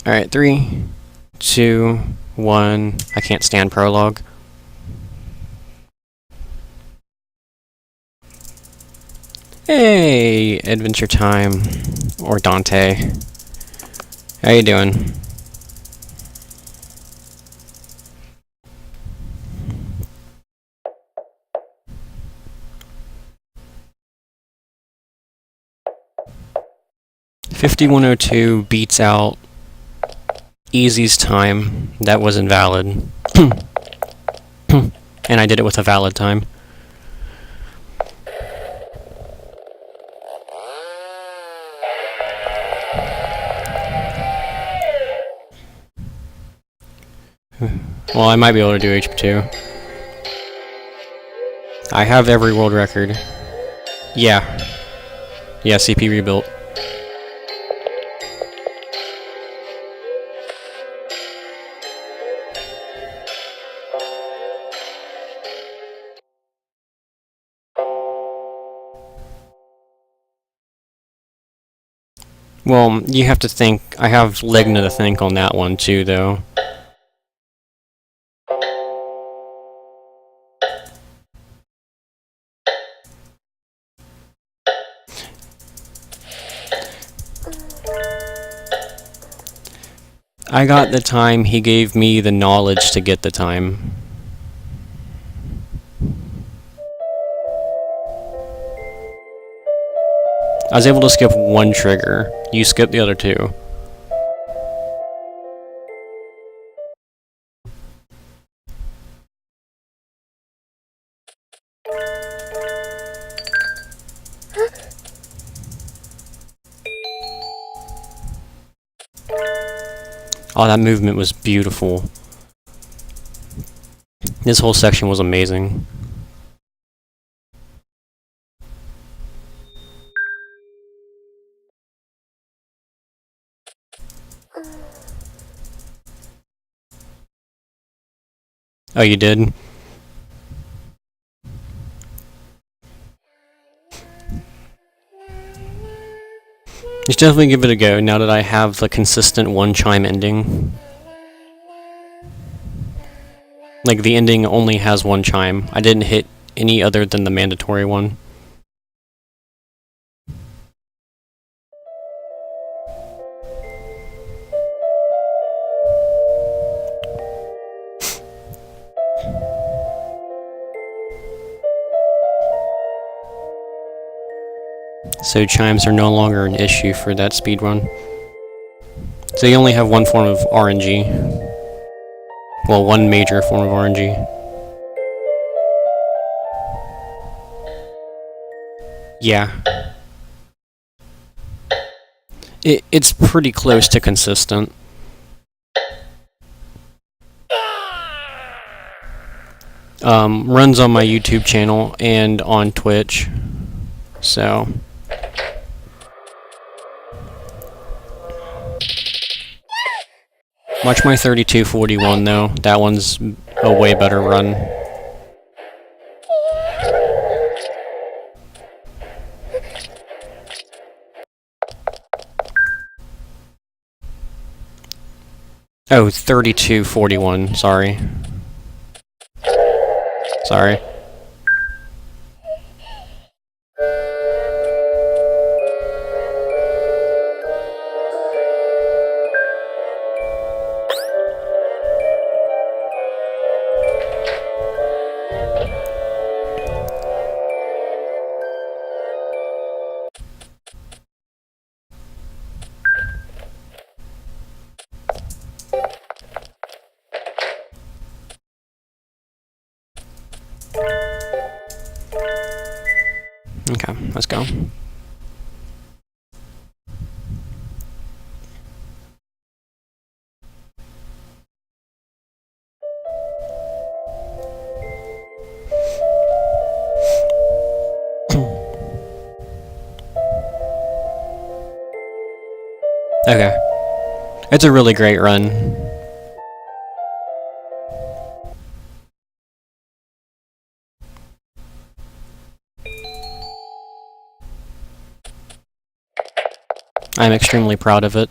Alright, 3, 2, 1. I can't stand prologue. Hey, Adventure Time, or Dante. How you doing? $51.02 beats out Easy's time. That was invalid. And I did it with a valid time. Well, I might be able to do HP2. I have every world record. Yeah. Yeah, CP rebuilt. Well, you have to think. I have Ligna to think on that one too, though. I got the time, he gave me the knowledge to get the time. I was able to skip one trigger. You skipped the other two. Oh, that movement was beautiful. This whole section was amazing. Oh, you did? You should definitely give it a go now that I have the consistent one-chime ending. Like, the ending only has one chime. I didn't hit any other than the mandatory one. So chimes are no longer an issue for that speedrun. So you only have one form of RNG. Well, one major form of RNG. Yeah. It's pretty close to consistent. Runs on my YouTube channel and on Twitch. So... Watch my 3241 though. That one's a way better run. Oh, 3241, sorry. Sorry. Okay, let's go. Okay. It's a really great run. I'm extremely proud of it.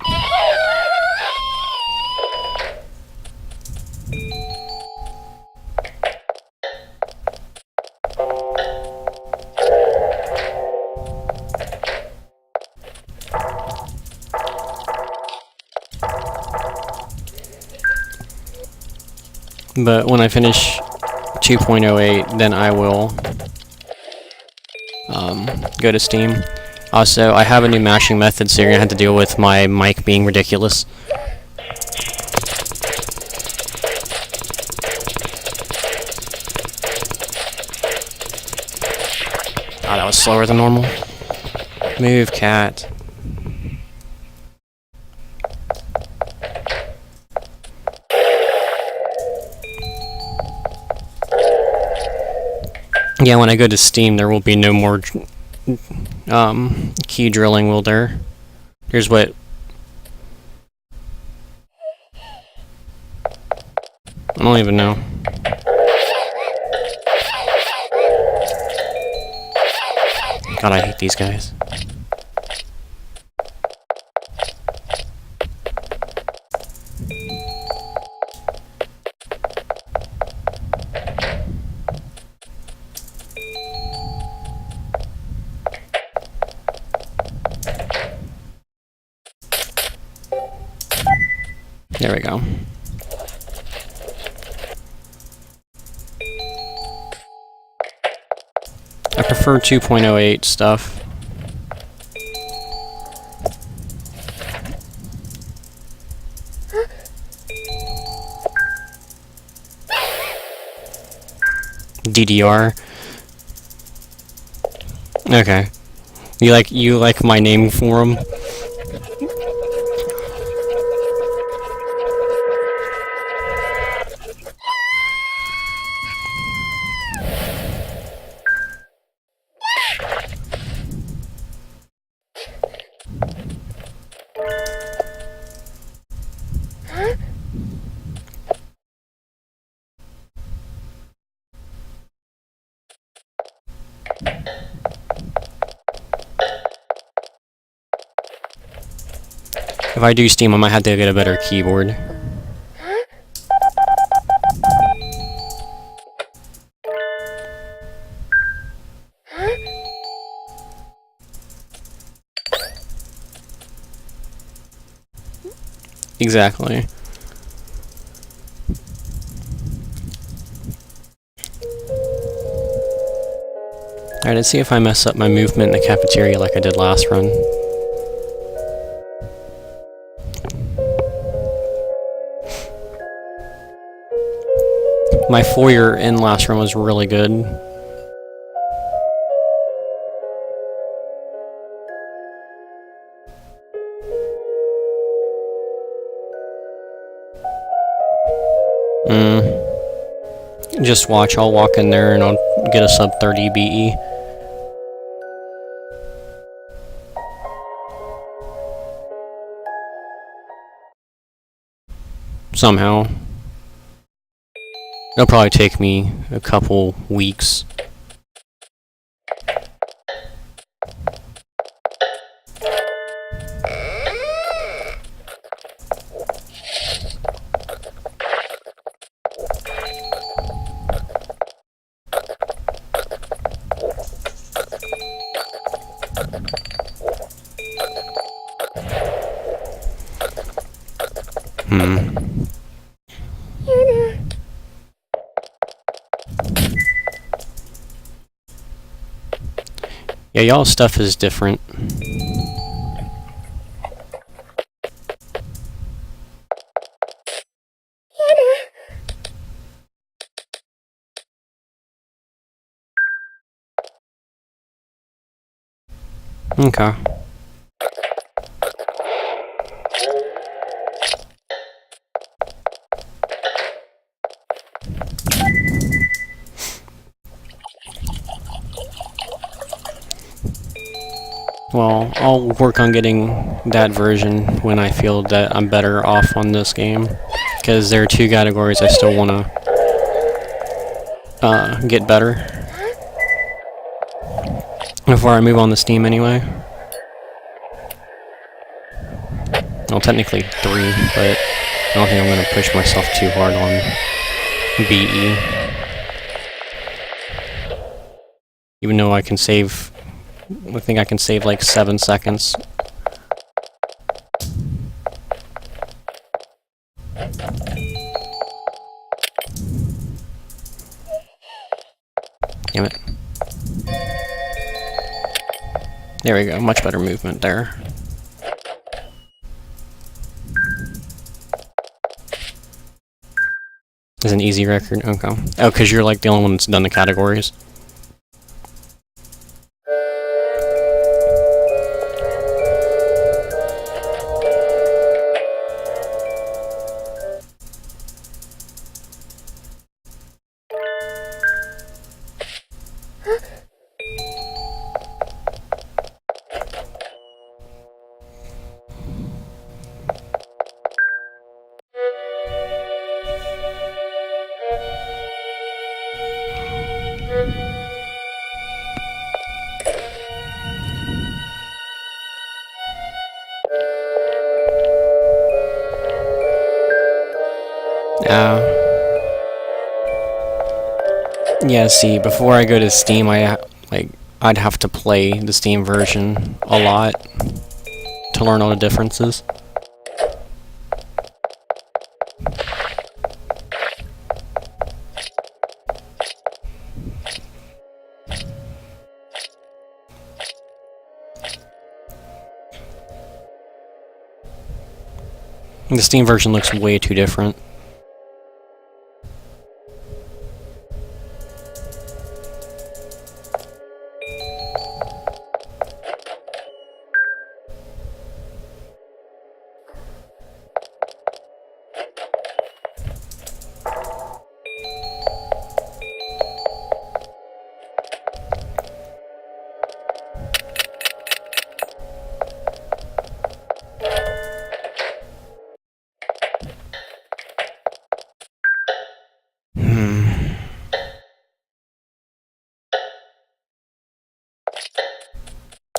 But when I finish 2.08, then I will go to Steam. Also, I have a new mashing method, so you're gonna have to deal with my mic being ridiculous. Oh, that was slower than normal. Move, cat. Yeah, when I go to Steam, there will be no more key drilling, will there? Here's what... I don't even know. God, I hate these guys. There we go. I prefer 2.08 stuff. DDR. Okay. You like my name for him? If I do Steam, I might have to get a better keyboard. Exactly. Alright, let's see if I mess up my movement in the cafeteria like I did last run. My foyer in last run was really good. Just watch, I'll walk in there and I'll get a sub 30 BE. Somehow. It'll probably take me a couple weeks. Yeah, y'all's stuff is different. Okay. Well, I'll work on getting that version when I feel that I'm better off on this game. Because there are two categories I still want to get better. Before I move on to Steam anyway. Well, technically 3, but I don't think I'm going to push myself too hard on BE. Even though I can save... I think I can save like 7 seconds. Damn it. There we go, much better movement there. It's an easy record? Okay. Oh, because you're like the only one that's done the categories. Yeah, see, before I go to Steam, I'd have to play the Steam version a lot to learn all the differences. The Steam version looks way too different.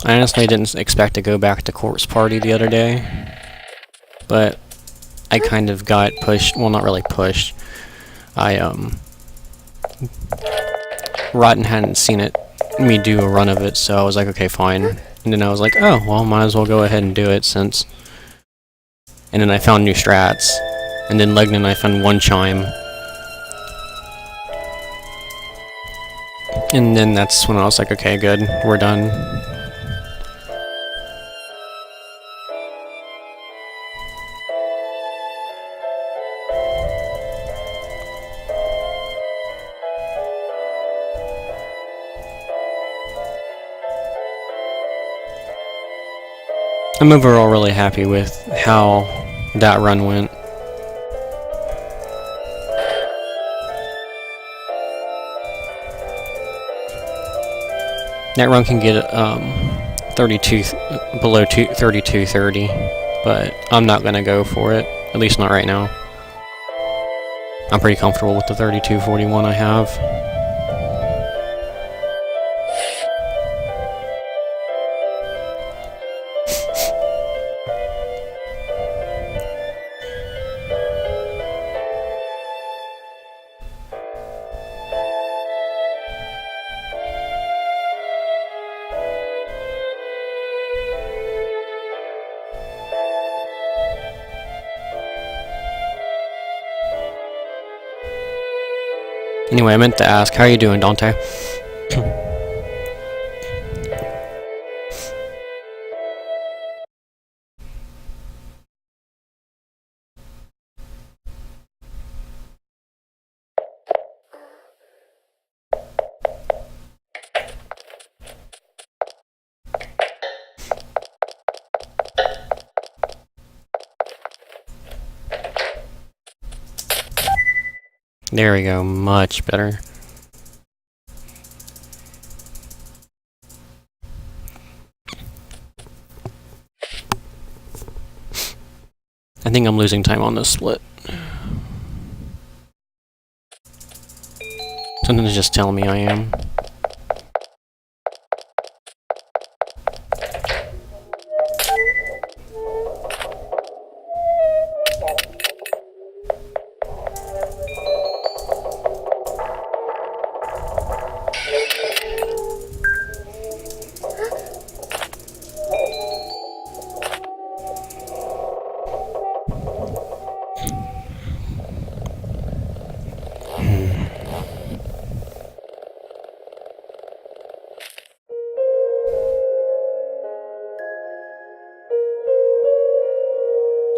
I honestly didn't expect to go back to Corpse Party the other day, but I kind of got pushed, well, not really pushed. Rotten hadn't seen me do a run of it, so I was like, okay, fine. And then I was like, oh, well, might as well go ahead and do it since... And then I found new strats, and then Legnan I found one chime. And then that's when I was like, okay, good, we're done. I'm overall really happy with how that run went. That run can get 32 below 3230, but I'm not gonna go for it. At least not right now. I'm pretty comfortable with the 3241 I have. Anyway, I meant to ask, how are you doing, Dante? There we go, much better. I think I'm losing time on this split. Something's just telling me I am.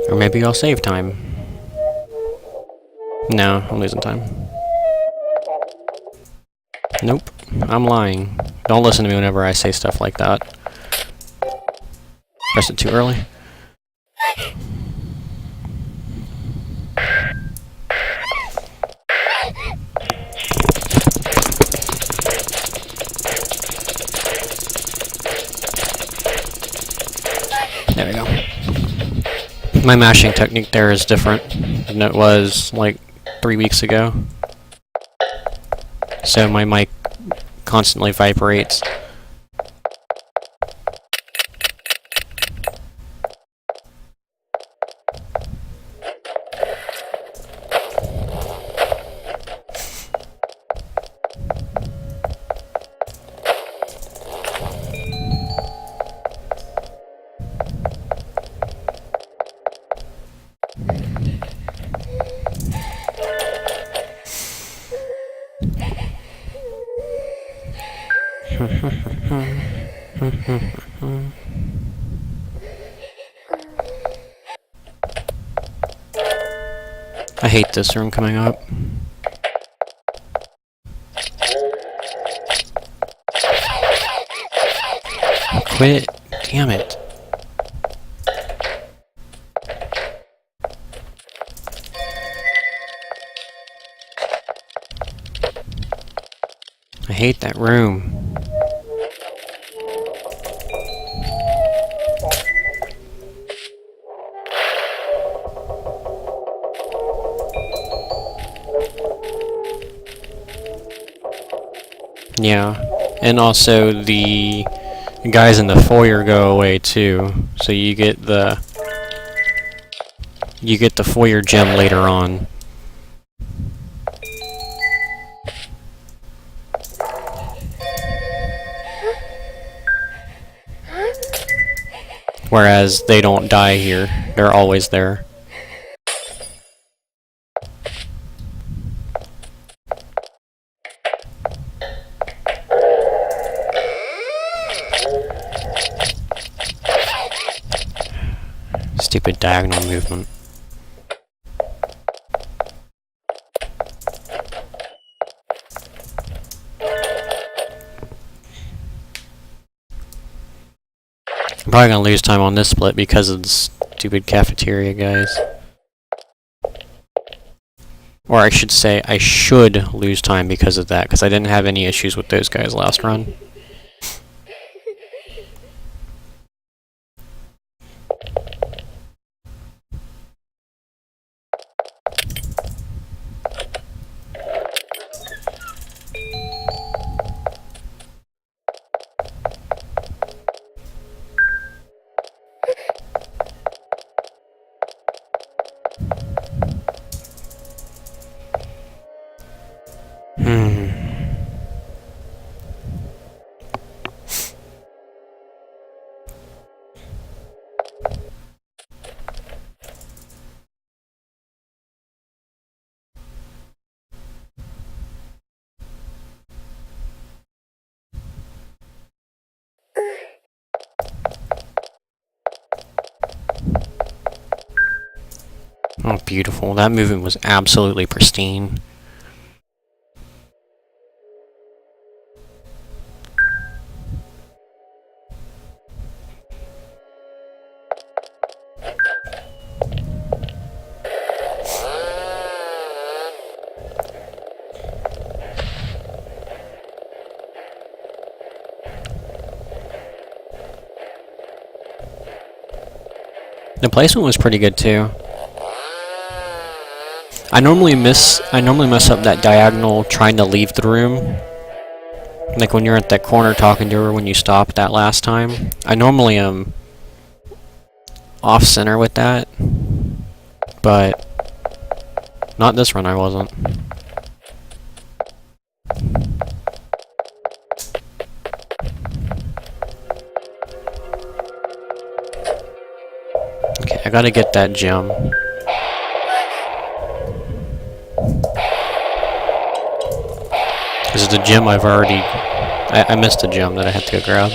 Or maybe I'll save time. No, I'm losing time. Nope, I'm lying. Don't listen to me whenever I say stuff like that. Press it too early. There we go. My mashing technique there is different than it was like 3 weeks ago. So my mic constantly vibrates. I hate this room coming up. Quit. Damn it. I hate that room. Yeah, and also the guys in the foyer go away too, so you get the foyer gem later on. Whereas they don't die here, they're always there. Stupid diagonal movement. I'm probably gonna lose time on this split because of the stupid cafeteria guys. Or I should say, I should lose time because of that, because I didn't have any issues with those guys last run. Oh, beautiful. That movement was absolutely pristine. The placement was pretty good too. I normally mess up that diagonal trying to leave the room. Like when you're at that corner talking to her when you stopped that last time. I normally am off center with that, but not this run I wasn't. Okay, I gotta get that gem. This is the gem I've already... I missed a gem that I had to go grab.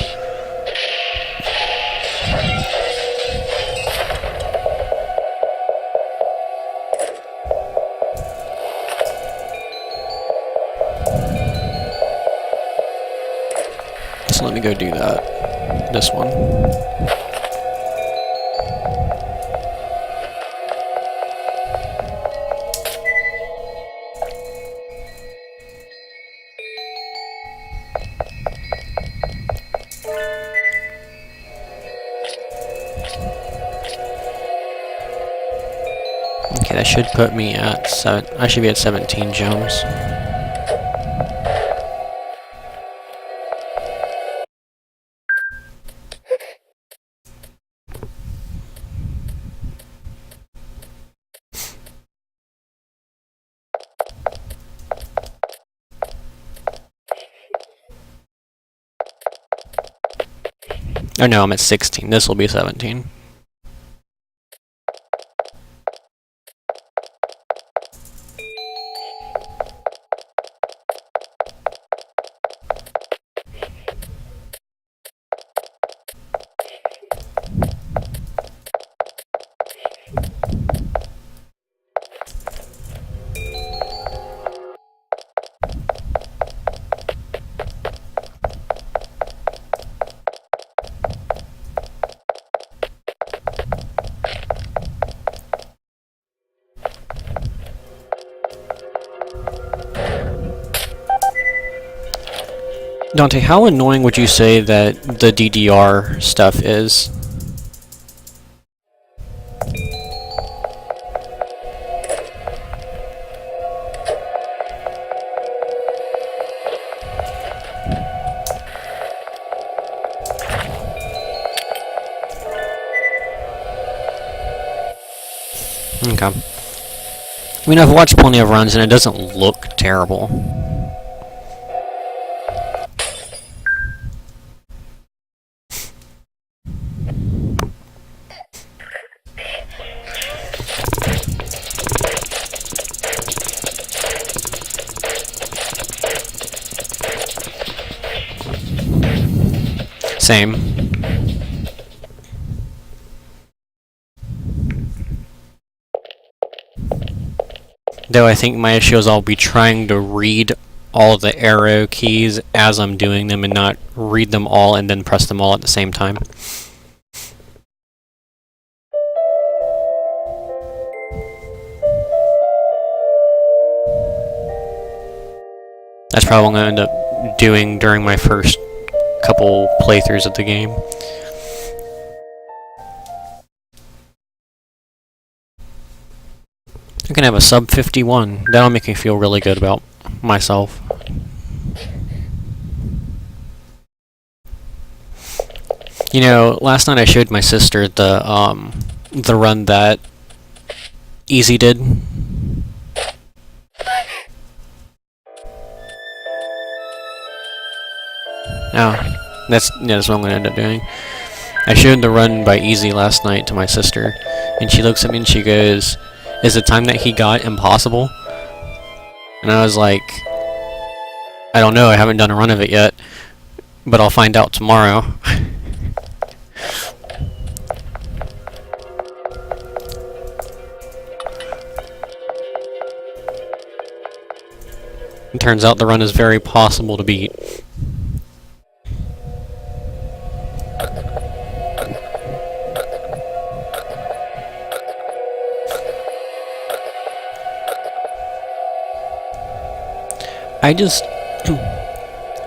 gonna go do that. This one. Okay, that should put me at I should be at 17 gems. Oh no, I'm at 16. This will be 17. Dante, how annoying would you say that the DDR stuff is? Okay. I mean, I've watched plenty of runs and it doesn't look terrible. Same. Though I think my issue is I'll be trying to read all the arrow keys as I'm doing them and not read them all and then press them all at the same time. That's probably what I'm going to end up doing during my first couple playthroughs of the game. I can have a sub 51. That'll make me feel really good about myself. You know, last night I showed my sister the run that Easy did. Oh, that's what I'm gonna end up doing. I showed the run by Easy last night to my sister, and she looks at me and she goes, "Is the time that he got impossible?" And I was like, "I don't know, I haven't done a run of it yet, but I'll find out tomorrow." It turns out the run is very possible to beat.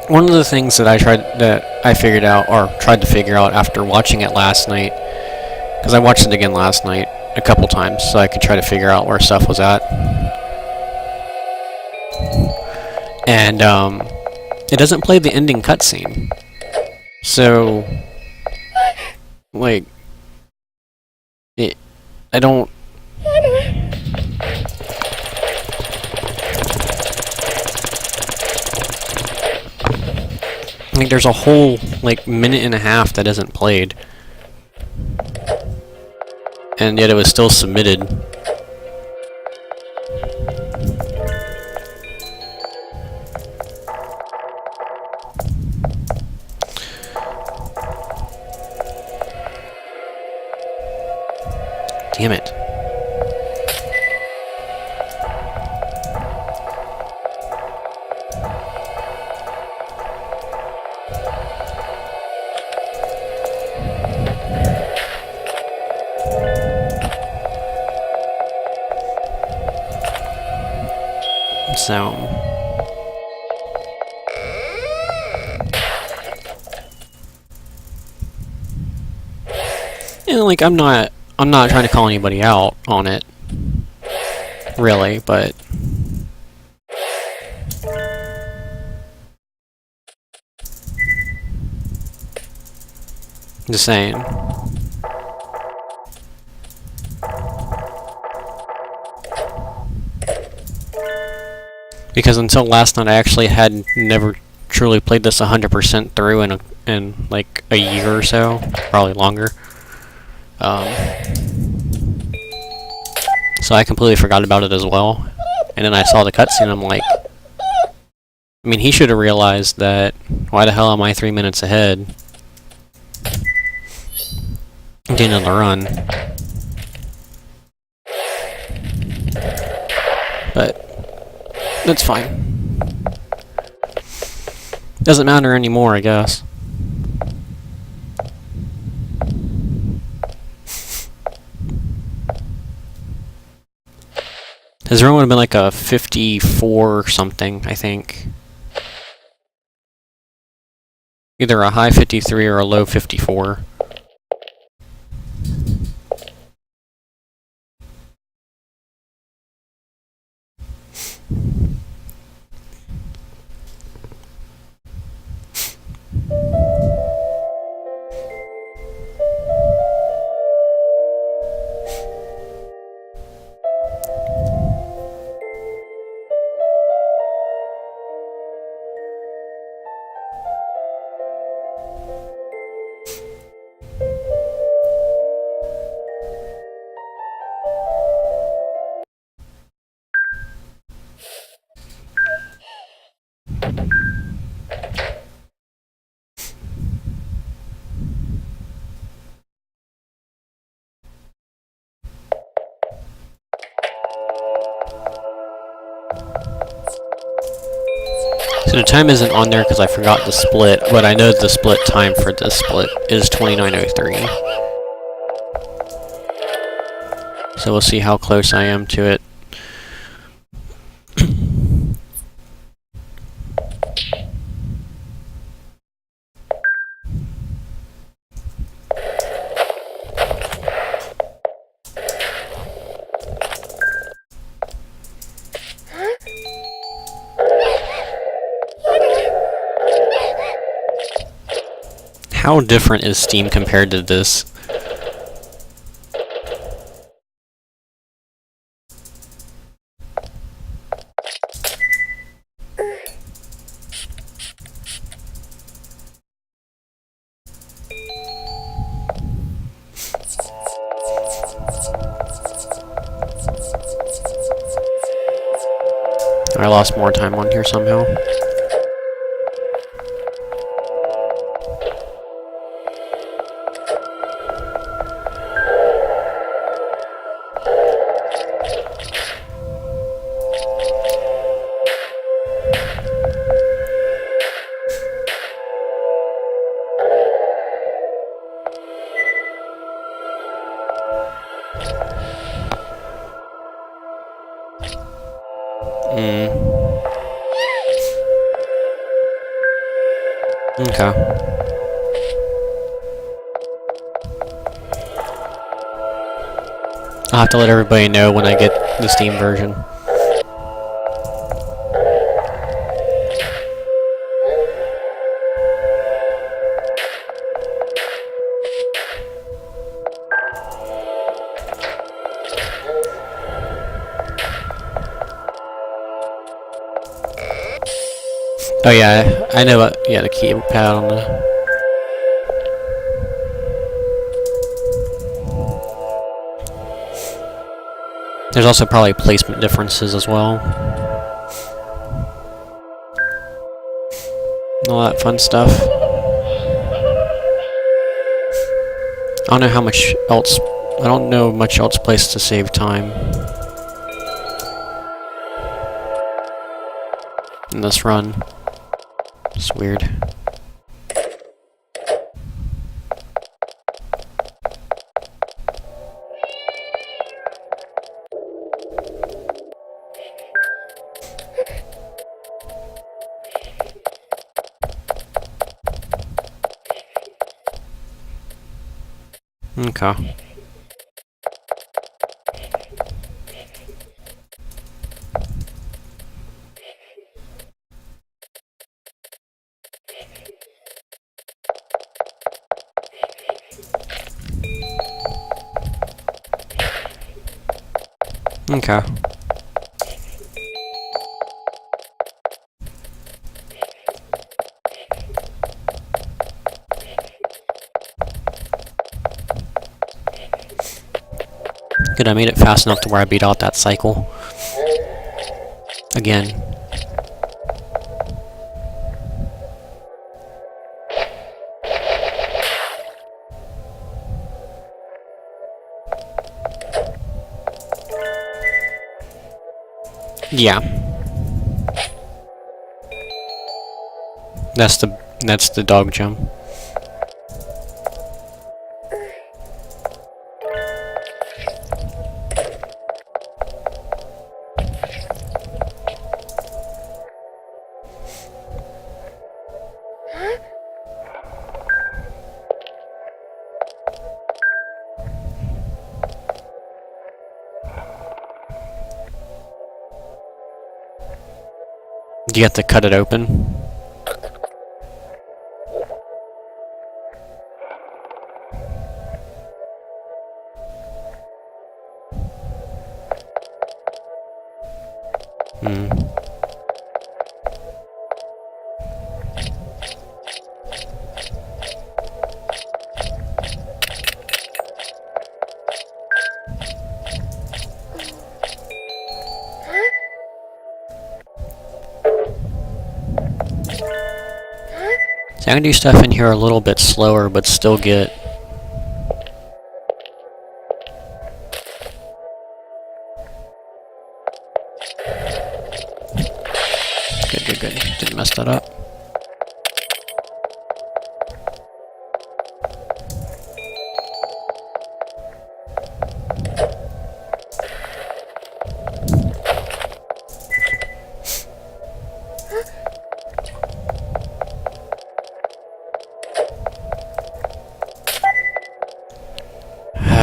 One of the things that I figured out, or tried to figure out after watching it last night, because I watched it again last night a couple times, so I could try to figure out where stuff was at. And, it doesn't play the ending cutscene. So, like, I don't... Like, there's a whole, like, minute and a half that isn't played. And yet it was still submitted. Damn it. So... and like, I'm not trying to call anybody out on it, really, but... just saying. Because until last night, I actually had never truly played this 100% through in like a year or so, probably longer. So I completely forgot about it as well. And then I saw the cutscene, I'm like... I mean, he should have realized that... why the hell am I 3 minutes ahead? At the end of the run. But... that's fine. Doesn't matter anymore, I guess. His run would have been like a 54 or something, I think. Either a high 53 or a low 54. So the time isn't on there because I forgot the split, but I know the split time for this split is 29:03. So we'll see how close I am to it. How different is Steam compared to this? I lost more time on here somehow. Okay. I'll have to let everybody know when I get the Steam version. Oh yeah, I know what, yeah, the keypad on the... There's also probably placement differences as well. All that fun stuff. I don't know how much else... I don't know much else place to save time in this run. It's weird. Okay. Okay. Good, I made it fast enough to where I beat out that cycle. Again. Yeah. That's the dog jump. Do you have to cut it open? Hmm. So I can do stuff in here a little bit slower, but still get... Good, good, good. Didn't mess that up.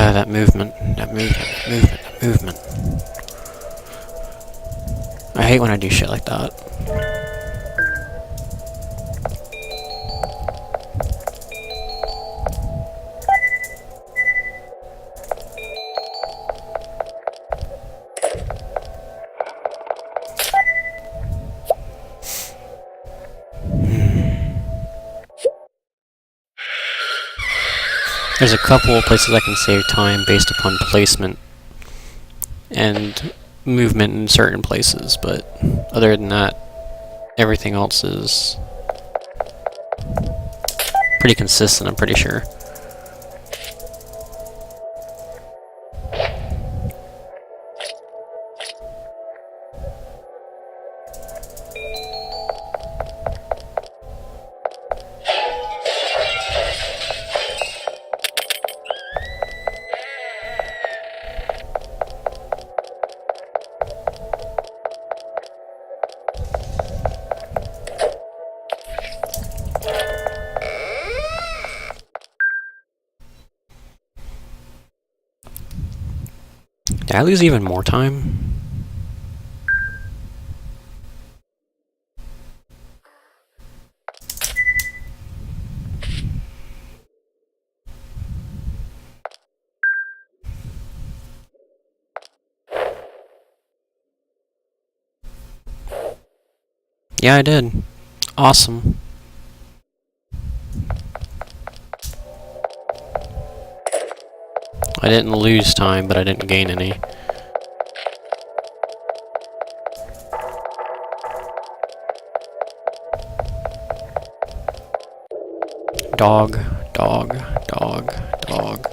That movement, that movement, that movement, that movement. I hate when I do shit like that. There's a couple of places I can save time based upon placement and movement in certain places, but other than that, everything else is pretty consistent, I'm pretty sure. Did I lose even more time? Yeah, I did. Awesome. I didn't lose time, but I didn't gain any. Dog, dog, dog, dog.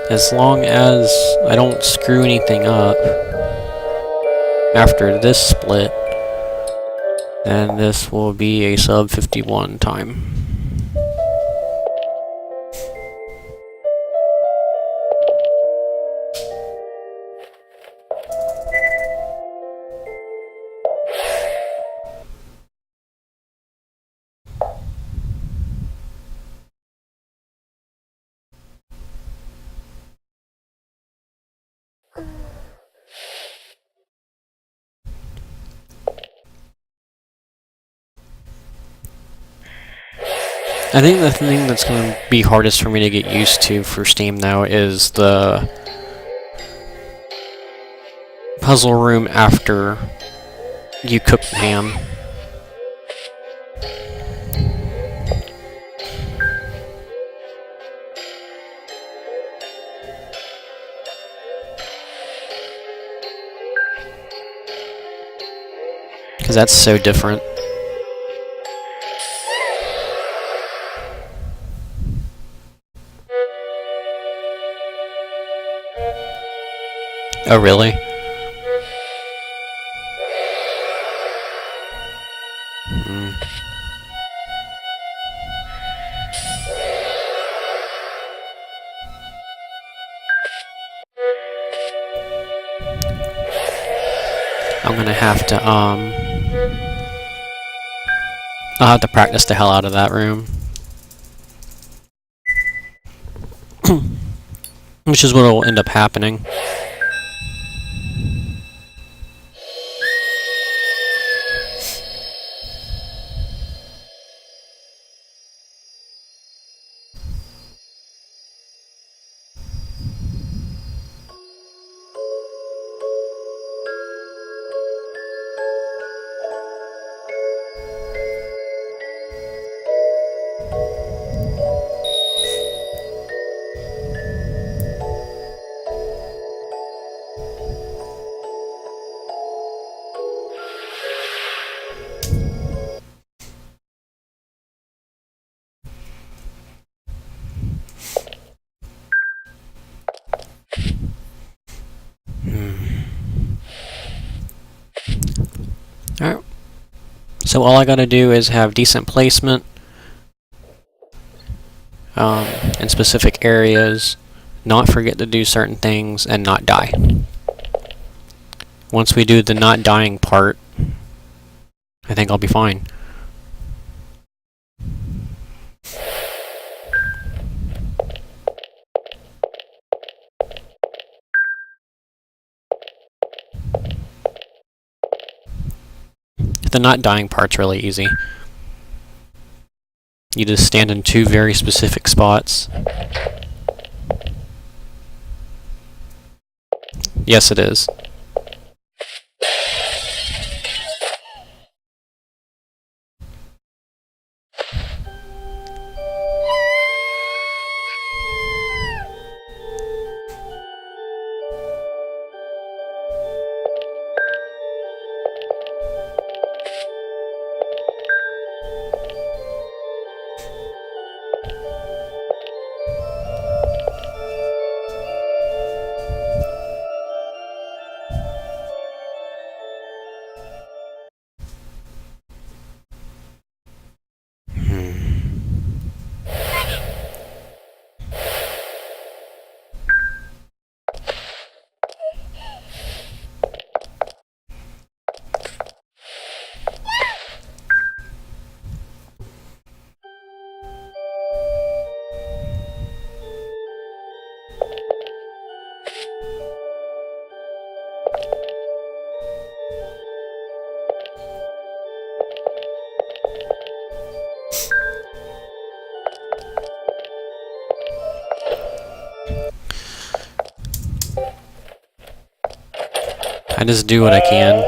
As long as I don't screw anything up after this split, then this will be a sub 51 time. I think the thing that's going to be hardest for me to get used to for Steam though is the puzzle room after you cook the ham. Because that's so different. Oh, really? I'm gonna have to, I'll have to practice the hell out of that room. Which is what will end up happening. Alright. So all I gotta do is have decent placement in specific areas, not forget to do certain things, and not die. Once we do the not dying part, I think I'll be fine. The not dying part's really easy. You just stand in two very specific spots. Yes, it is. I just do what I can.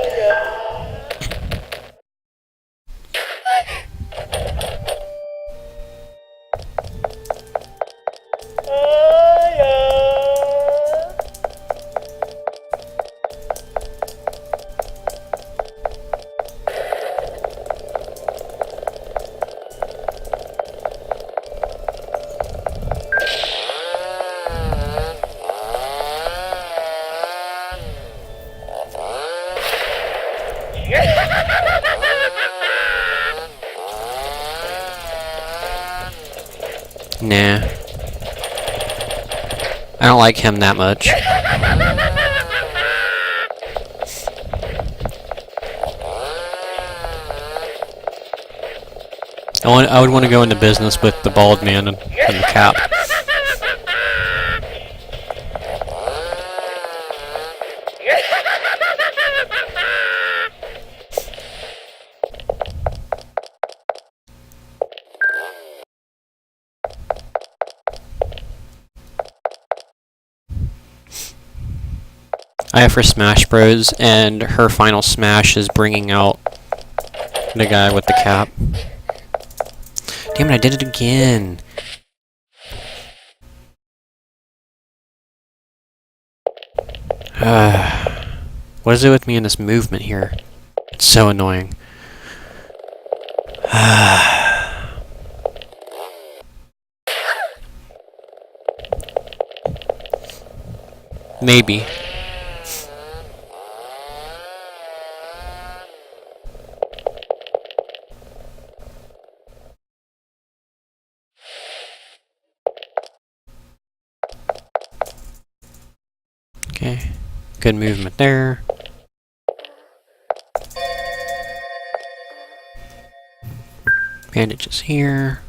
Nah. I don't like him that much. I would want to go into business with the bald man and the cap. I have her Smash Bros, and her final smash is bringing out the guy with the cap. Damn it, I did it again! What is it with me in this movement here? It's so annoying. Maybe. Okay, good movement there. Bandages here.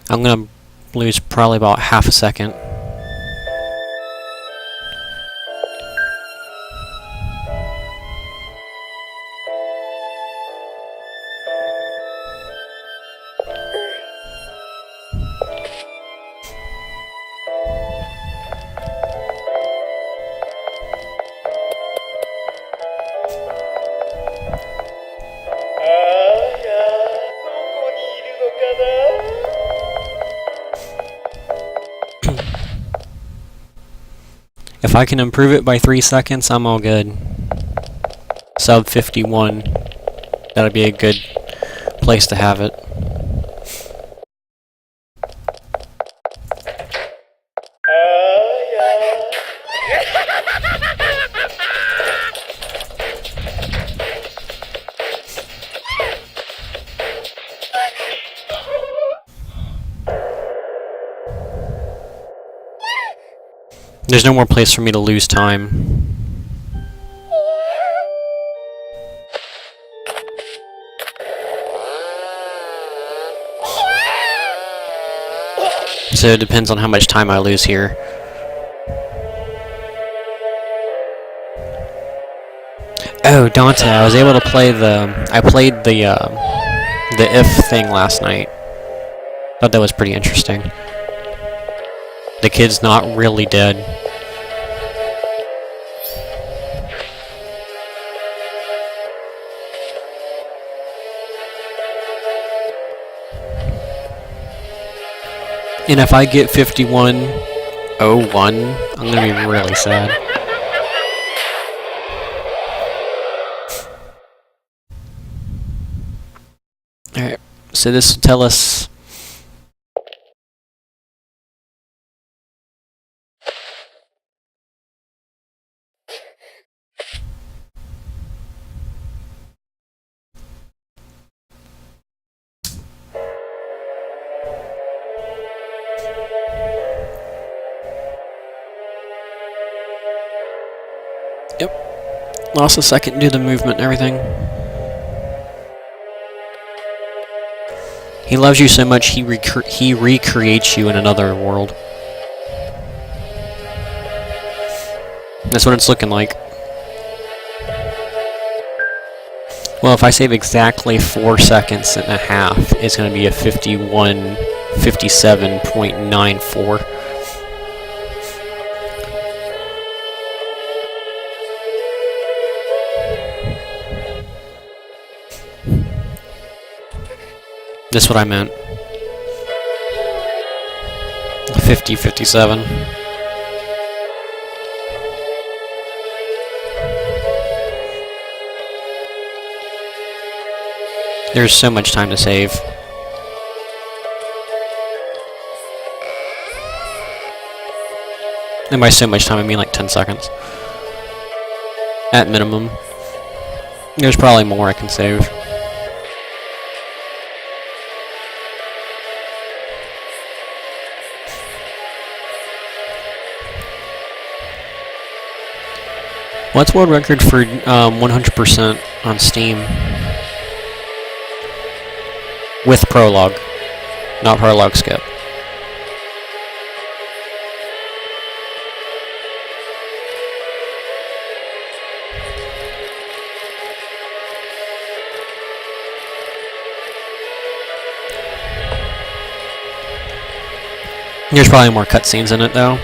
I'm gonna lose probably about half a second. If I can improve it by 3 seconds, I'm all good. Sub 51. That'd be a good place to have it. There's no more place for me to lose time. So it depends on how much time I lose here. Oh, Dante, I was able to play I played the if thing last night. Thought that was pretty interesting. The kid's not really dead. And if I get 5101, I'm gonna be really sad. Alright, so this will tell us... Yep. Lost a second due to the movement and everything. He loves you so much, he recreates you in another world. That's what it's looking like. Well, if I save exactly 4 seconds and a half, it's going to be a 57.94. That's what I meant. 57. There's so much time to save. And by so much time, I mean like 10 seconds. at minimum. There's probably more I can save. What's world record for 100% on Steam? With prologue, not prologue skip. There's probably more cutscenes in it though.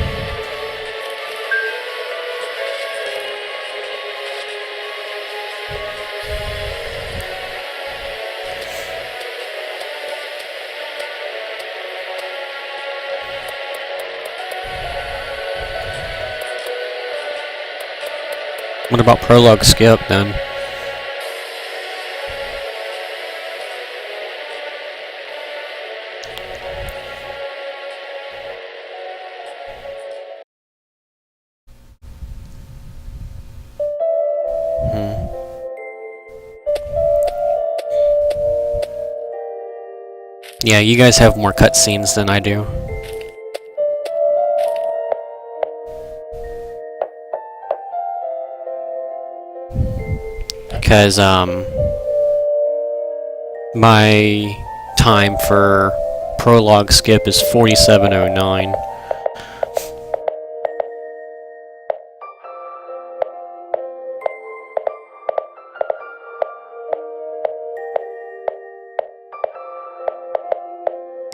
What about prologue skip then? Yeah, you guys have more cutscenes than I do. Because, my time for prologue skip is 47:09.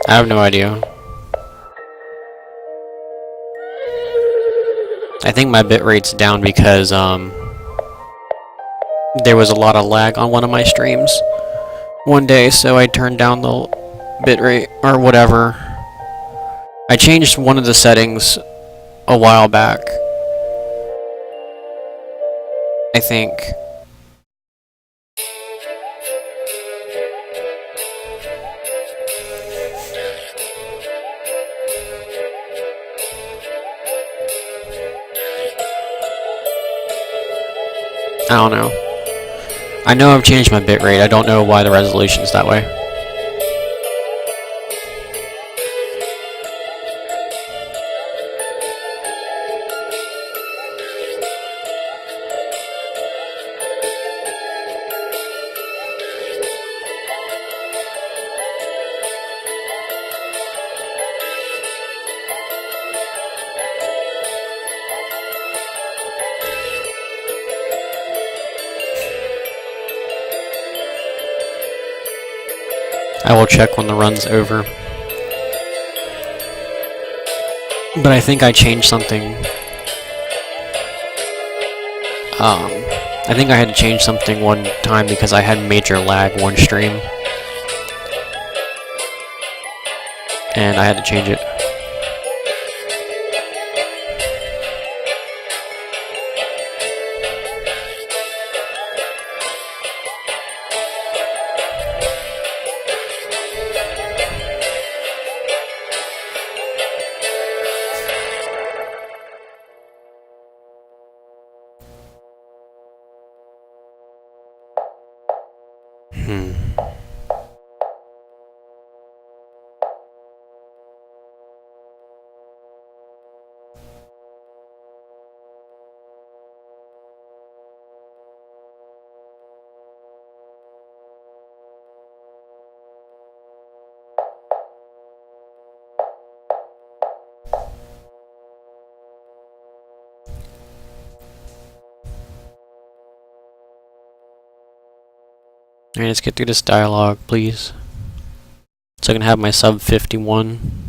I have no idea. I think my bitrate's down because, there was a lot of lag on one of my streams one day, so I turned down the bitrate, or whatever. I changed one of the settings a while back, I think. I don't know. I know I've changed my bitrate, I don't know why the resolution's that way. I will check when the run's over. But I think I changed something. I think I had to change something one time because I had major lag one stream. And I had to change it. Alright, let's get through this dialogue, please. So I can have my sub 51.